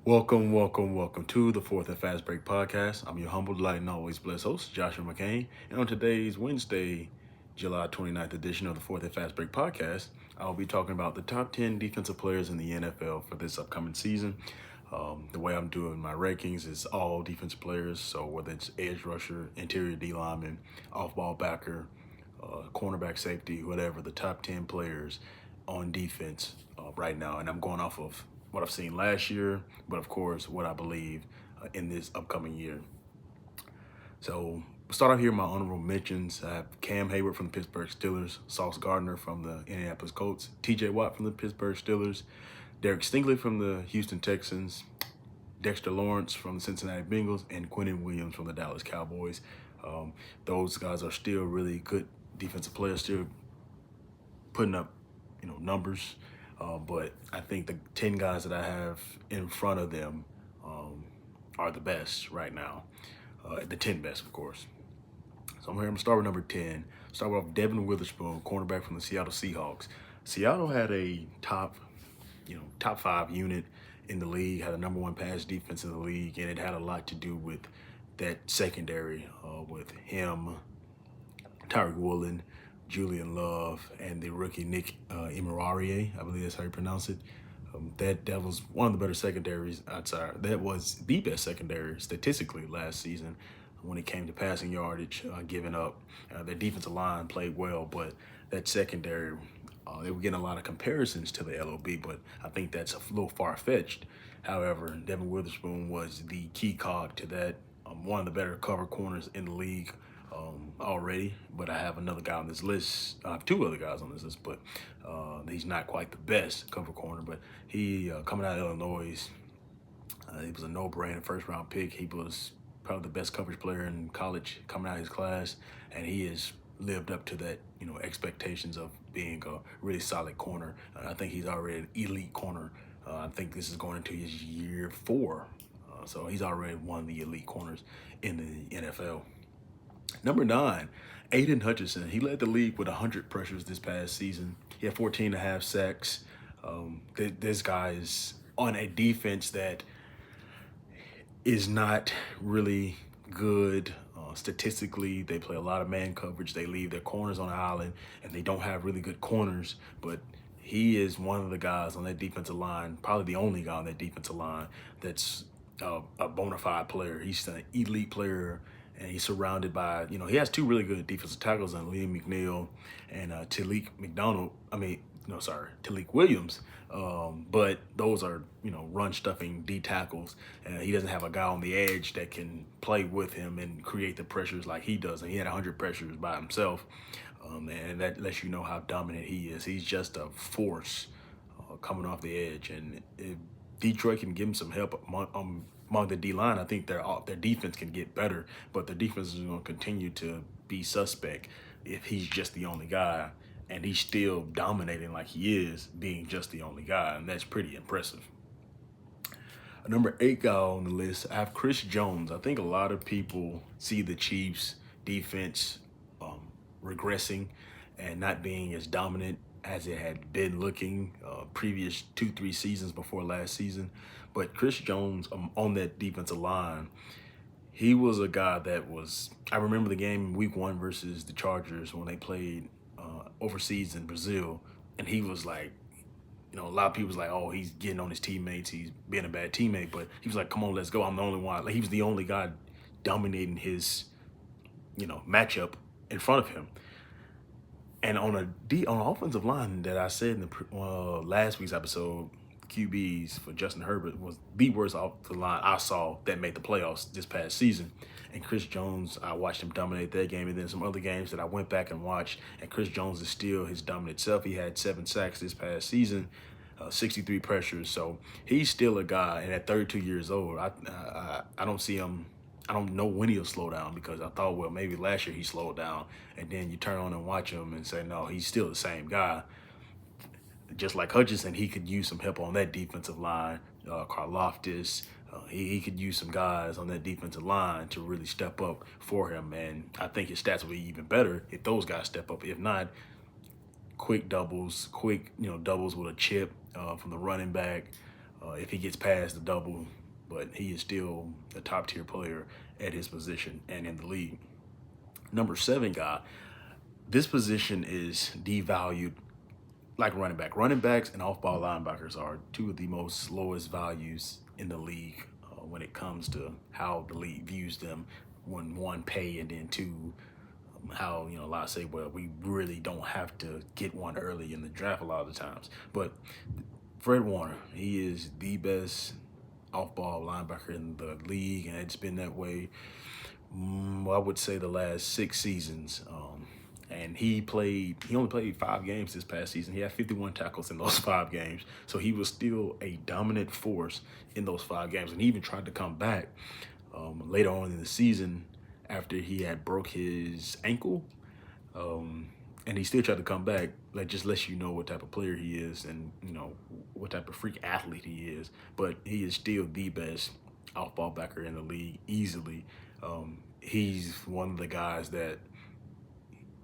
Welcome to the Fourth and Fast Break podcast. I'm your humble, delight, and always blessed host, Joshua McCain. And on today's Wednesday, July 29th edition of the Fourth and Fast Break podcast, I'll be talking about the top 10 defensive players in the NFL for this upcoming season. The way I'm doing my rankings is all defensive players, so whether it's edge rusher, interior D lineman, off ball backer, cornerback, safety, whatever, the top 10 players on defense right now. And I'm going off of what I've seen last year, but of course, what I believe in this upcoming year. So, start out here my honorable mentions. I have Cam Hayward from the Pittsburgh Steelers, Sauce Gardner from the Indianapolis Colts, TJ Watt from the Pittsburgh Steelers, Derek Stingley from the Houston Texans, Dexter Lawrence from the Cincinnati Bengals, and Quinnen Williams from the Dallas Cowboys. Those guys are still really good defensive players, still putting up, numbers. But I think the 10 guys that I have in front of them are the best right now. The 10 best, of course. So I'm gonna start with number 10. Start with Devin Witherspoon, cornerback from the Seattle Seahawks. Seattle had a top 5 unit in the league, had a number 1 pass defense in the league, and it had a lot to do with that secondary with him, Tyreek Woolen, Julian Love, and the rookie Nick Imararie. I believe that's how you pronounce it. That was one of the better secondaries outside. That was the best secondary statistically last season when it came to passing yardage, giving up. Their defensive line played well, but that secondary, they were getting a lot of comparisons to the LOB, but I think that's a little far-fetched. However, Devin Witherspoon was the key cog to that. One of the better cover corners in the league already, but I have another guy on this list. I have 2 other guys on this list, but he's not quite the best cover corner. But he, coming out of Illinois, he was a no-brainer first-round pick. He was probably the best coverage player in college coming out of his class, and he has lived up to that, expectations of being a really solid corner. I think he's already an elite corner. I think this is going into his year 4. So he's already one of the elite corners in the NFL. Number 9, Aiden Hutchinson. He led the league with 100 pressures this past season. He had 14 and a half sacks. This guy is on a defense that is not really good statistically. They play a lot of man coverage. They leave their corners on the island, and they don't have really good corners. But he is one of the guys on that defensive line, probably the only guy on that defensive line that's a bona fide player. He's an elite player, and he's surrounded by, he has 2 really good defensive tackles on Liam McNeil and Talik McDonald. Talik Williams. But those are, run stuffing D tackles. And he doesn't have a guy on the edge that can play with him and create the pressures like he does. And he had 100 pressures by himself. And that lets you know how dominant he is. He's just a force coming off the edge. And if Detroit can give him some help among the D line, I think their defense can get better. But their defense is going to continue to be suspect if he's just the only guy, and he's still dominating like he is, being just the only guy, and that's pretty impressive. Number 8 guy on the list, I have Chris Jones. I think a lot of people see the Chiefs' defense regressing and not being as dominant as it had been looking previous 2-3 seasons before last season. But Chris Jones on that defensive line, he was a guy that was, I remember the game week 1 versus the Chargers when they played overseas in Brazil, and he was like, a lot of people was like, oh, he's getting on his teammates, he's being a bad teammate, but he was like, come on, let's go, I'm the only one. Like, he was the only guy dominating his, matchup in front of him. And on an offensive line that I said in the last week's episode, QBs for Justin Herbert was the worst off the line I saw that made the playoffs this past season. And Chris Jones, I watched him dominate that game, and then some other games that I went back and watched, and Chris Jones is still his dominant self. He had 7 sacks this past season, 63 pressures. So he's still a guy, and at 32 years old, I don't see him. I don't know when he'll slow down, because I thought, well, maybe last year he slowed down, and then you turn on and watch him and say, no, he's still the same guy. Just like Hutchinson, he could use some help on that defensive line. Karlaftis, he could use some guys on that defensive line to really step up for him. And I think his stats will be even better if those guys step up. If not, quick doubles, doubles with a chip from the running back if he gets past the double. But he is still a top tier player at his position and in the league. Number 7 guy, this position is devalued like running back. Running backs and off-ball linebackers are two of the most slowest values in the league when it comes to how the league views them. When one, pay, and then two, how a lot say, well, we really don't have to get one early in the draft a lot of the times. But Fred Warner, he is the best off-ball linebacker in the league, and it's been that way. I would say the last 6 seasons. And he only played 5 games this past season. He had 51 tackles in those 5 games. So he was still a dominant force in those 5 games. And he even tried to come back later on in the season after he had broke his ankle. And he still tried to come back. That just lets you know what type of player he is and, what type of freak athlete he is. But he is still the best off-ball backer in the league easily. He's one of the guys that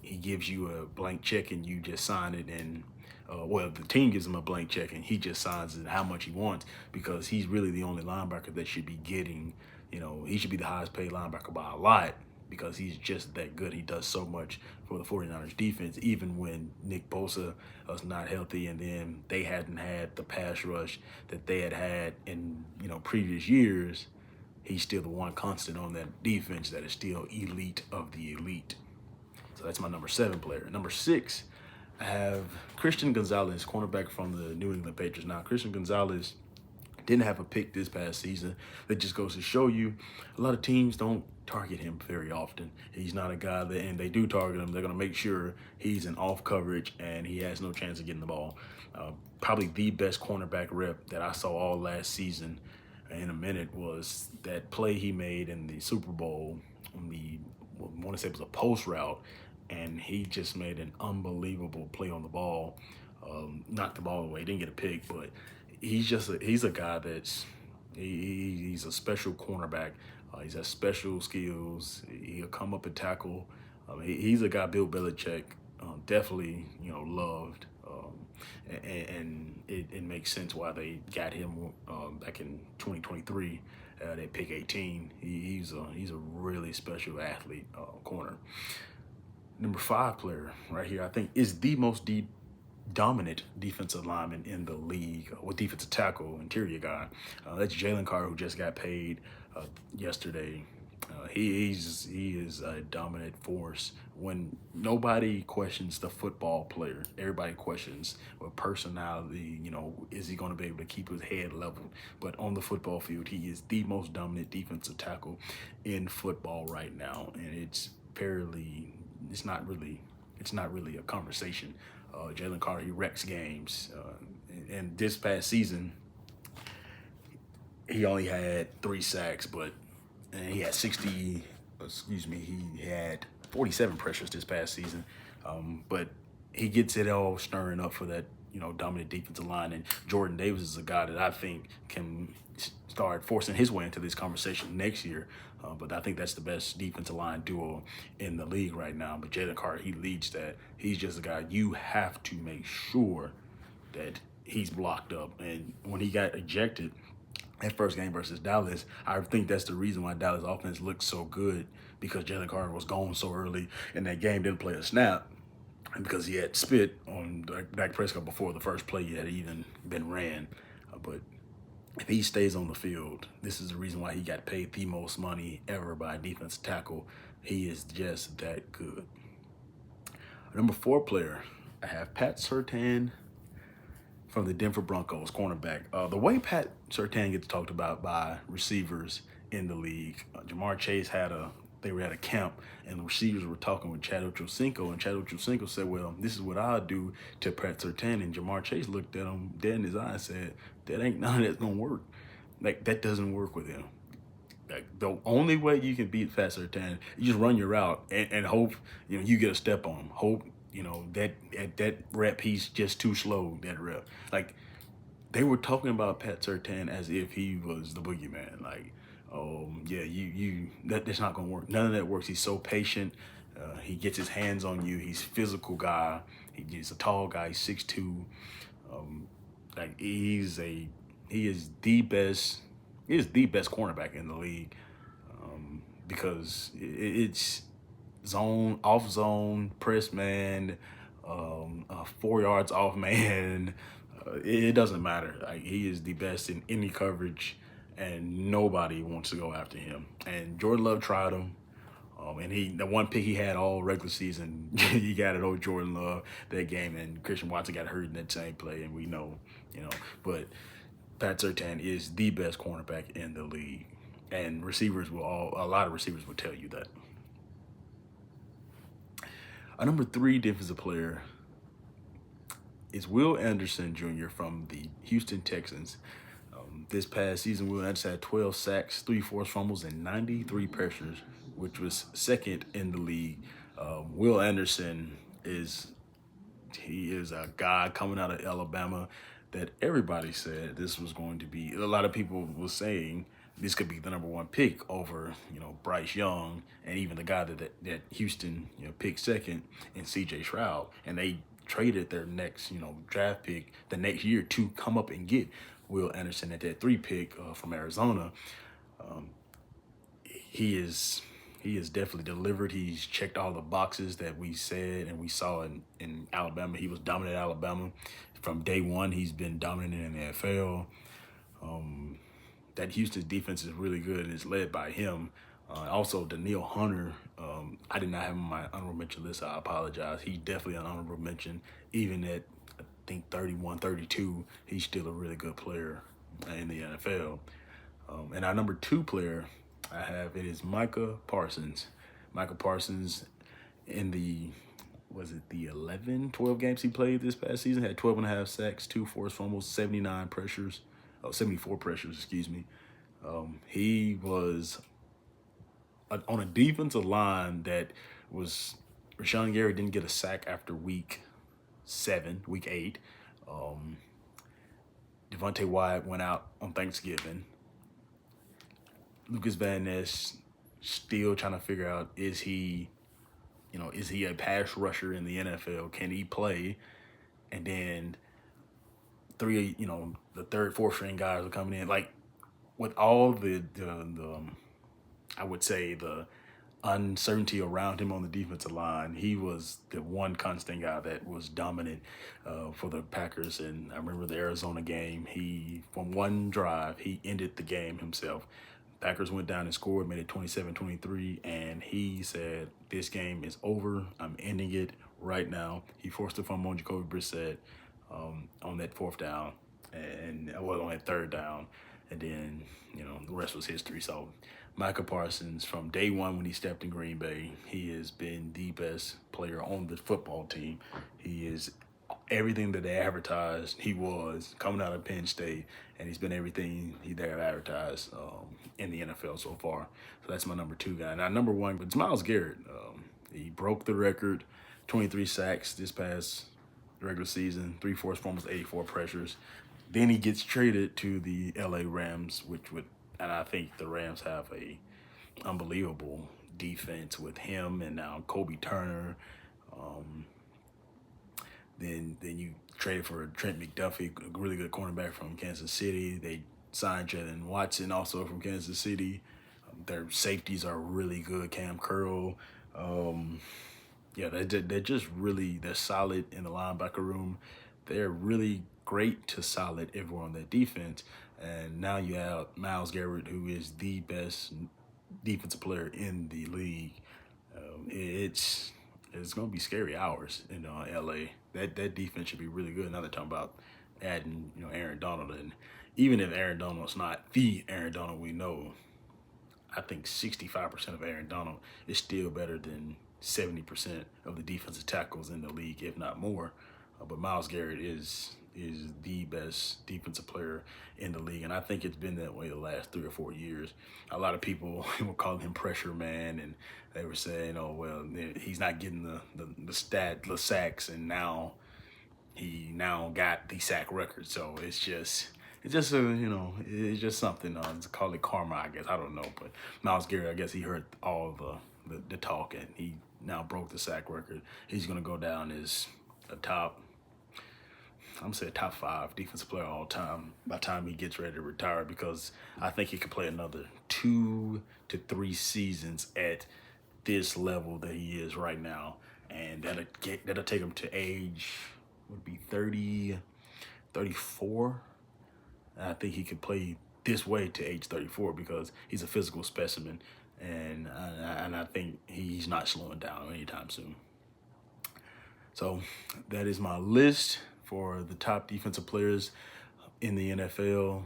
he gives you a blank check and you just sign it, and the team gives him a blank check and he just signs it how much he wants, because he's really the only linebacker that should be getting, he should be the highest paid linebacker by a lot, because he's just that good. He does so much for the 49ers defense, even when Nick Bosa was not healthy, and then they hadn't had the pass rush that they had in, previous years. He's still the one constant on that defense that is still elite of the elite. So that's my number 7 player. Number 6, I have Christian Gonzalez, cornerback from the New England Patriots. Now, Christian Gonzalez didn't have a pick this past season. That just goes to show you a lot of teams don't target him very often. He's not a guy that, and they do target him, they're going to make sure he's in off coverage and he has no chance of getting the ball. Probably the best cornerback rep that I saw all last season in a minute was that play he made in the Super Bowl on I want to say it was a post route, and he just made an unbelievable play on the ball. Knocked the ball away, didn't get a pick, but he's a guy he's a special cornerback. He's has special skills. He'll come up and tackle. He's a guy Bill Belichick definitely loved, and it makes sense why they got him back in 2023. They pick 18. He's a really special athlete, corner. Number 5 player right here, I think, is the most dominant defensive lineman in the league, with defensive tackle, interior guy. That's Jalen Carter, who just got paid yesterday. He is a dominant force. When nobody questions the football player, everybody questions what personality, is he going to be able to keep his head level? But on the football field, he is the most dominant defensive tackle in football right now, and it's not really a conversation. Jalen Carter, he wrecks games, and this past season, he only had 3 sacks, and he had he had 47 pressures this past season. But he gets it all stirring up for that, dominant defensive line. And Jordan Davis is a guy that I think can start forcing his way into this conversation next year. But I think that's the best defensive line duo in the league right now. But Jalen Carter, he leads that. He's just a guy you have to make sure that he's blocked up. And when he got ejected that first game versus Dallas, I think that's the reason why Dallas offense looked so good, because Jalen Carter was gone so early in that game, didn't play a snap, and because he had spit on Dak Prescott before the first play had even been ran. But if he stays on the field, this is the reason why he got paid the most money ever by a defensive tackle. He is just that good. Number 4 player, I have Pat Surtain from the Denver Broncos, cornerback. The way Pat Surtain gets talked about by receivers in the league, Jamar Chase they were at a camp, and the receivers were talking with Chad Ochocinco, and Chad Ochocinco said, well, this is what I'll do to Pat Surtain, and Jamar Chase looked at him dead in his eye and said, that ain't none of that's gonna work. Like, that doesn't work with him. Like, the only way you can beat Pat Surtain, you just run your route and hope, you get a step on him. Hope, that rep, he's just too slow, that rep. Like, they were talking about Pat Surtain as if he was the boogeyman. Like, that's not gonna work. None of that works. He's so patient. He gets his hands on you. He's a physical guy. He's a tall guy, 6'2". Like he is the best. He is the best cornerback in the league, because it's zone, off zone, press man, 4 yards off man. It doesn't matter. Like, he is the best in any coverage, and nobody wants to go after him. And Jordan Love tried him. And the one pick he had all regular season, he got it over Jordan Love that game, and Christian Watson got hurt in that same play, and we know, But Pat Surtain is the best cornerback in the league, and a lot of receivers will tell you that. Our number 3 defensive player is Will Anderson Jr. from the Houston Texans. This past season, Will Anderson had 12 sacks, 3 forced fumbles, and 93 pressures, which was second in the league. Will Anderson is a guy coming out of Alabama that everybody said this was going to be. A lot of people were saying this could be the number 1 pick over, Bryce Young, and even the guy that Houston, picked second in C.J. Stroud, and they traded their next, draft pick the next year to come up and get Will Anderson at that 3 pick from Arizona. He is definitely delivered. He's checked all the boxes that we said and we saw in Alabama. He was dominant at Alabama from day one. He's been dominant in the NFL. That Houston defense is really good and it's led by him. Also, Danielle Hunter, I did not have him on my honorable mention list. I apologize. He's definitely an honorable mention. Even at, I think, 31, 32, he's still a really good player in the NFL. And our number 2 player I have, it is Micah Parsons. Micah Parsons in the 12 games he played this past season, had 12 and a half sacks, 2 forced fumbles, 74 pressures, excuse me. He was on a defensive line that was, Rashawn Gary didn't get a sack after week 8. Devontae Wyatt went out on Thanksgiving. Lucas Van Ness still trying to figure out, is he a pass rusher in the NFL? Can he play? And then the third, fourth string guys are coming in. Like, with all the I would say the uncertainty around him on the defensive line, he was the one constant guy that was dominant for the Packers. And I remember the Arizona game, from one drive, he ended the game himself. Packers went down and scored, made it 27-23, and he said, this game is over. I'm ending it right now. He forced it from Jacoby Brissett on that 4th down, and on that 3rd down, and then, the rest was history. So Micah Parsons, from day one when he stepped in Green Bay, he has been the best player on the football team. He is everything that they advertised he was coming out of Penn State, and he's been everything they have advertised in the NFL so far. So that's my number 2 guy. Now, number 1, it's Myles Garrett. He broke the record, 23 sacks this past regular season, 3 forced fumbles, 84 pressures. Then he gets traded to the LA Rams, and I think the Rams have a unbelievable defense with him and now Kobe Turner. Then you traded for Trent McDuffie, a really good cornerback from Kansas City. They signed Jalen Watson, also from Kansas City. Their safeties are really good. Cam Curl. They're just really, they're solid in the linebacker room. They're really great to solid everywhere on that defense. And now you have Myles Garrett, who is the best defensive player in the league. It's going to be scary hours in LA. That defense should be really good. Now they're talking about adding, Aaron Donald. And even if Aaron Donald's not the Aaron Donald we know, I think 65% of Aaron Donald is still better than 70% of the defensive tackles in the league, if not more. But Myles Garrett is the best defensive player in the league, and I think it's been that way the last 3 or 4 years. A lot of people were calling him pressure man, and they were saying, "Oh well, he's not getting the sacks," and now he got the sack record. So it's just it's just something. It's called it karma, I guess. I don't know, but Myles Garrett, I guess he heard all the talk, and he now broke the sack record. He's gonna go down as a top, I'm gonna say a top 5 defensive player all time by the time he gets ready to retire, because I think he could play another 2 to 3 seasons at this level that he is right now, and that'll take him to age would be 30, 34. And I think he could play this way to age 34 because he's a physical specimen, and I think he's not slowing down anytime soon. So that is my list for the top defensive players in the NFL,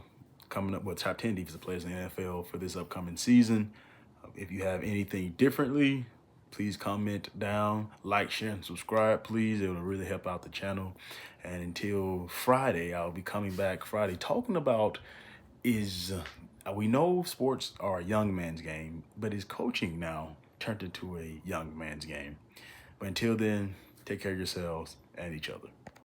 coming up with top 10 defensive players in the NFL for this upcoming season. If you have anything differently, please comment down, like, share, and subscribe, please. It will really help out the channel. And until Friday, I'll be coming back Friday talking about we know sports are a young man's game, but is coaching now turned into a young man's game? But until then, take care of yourselves and each other.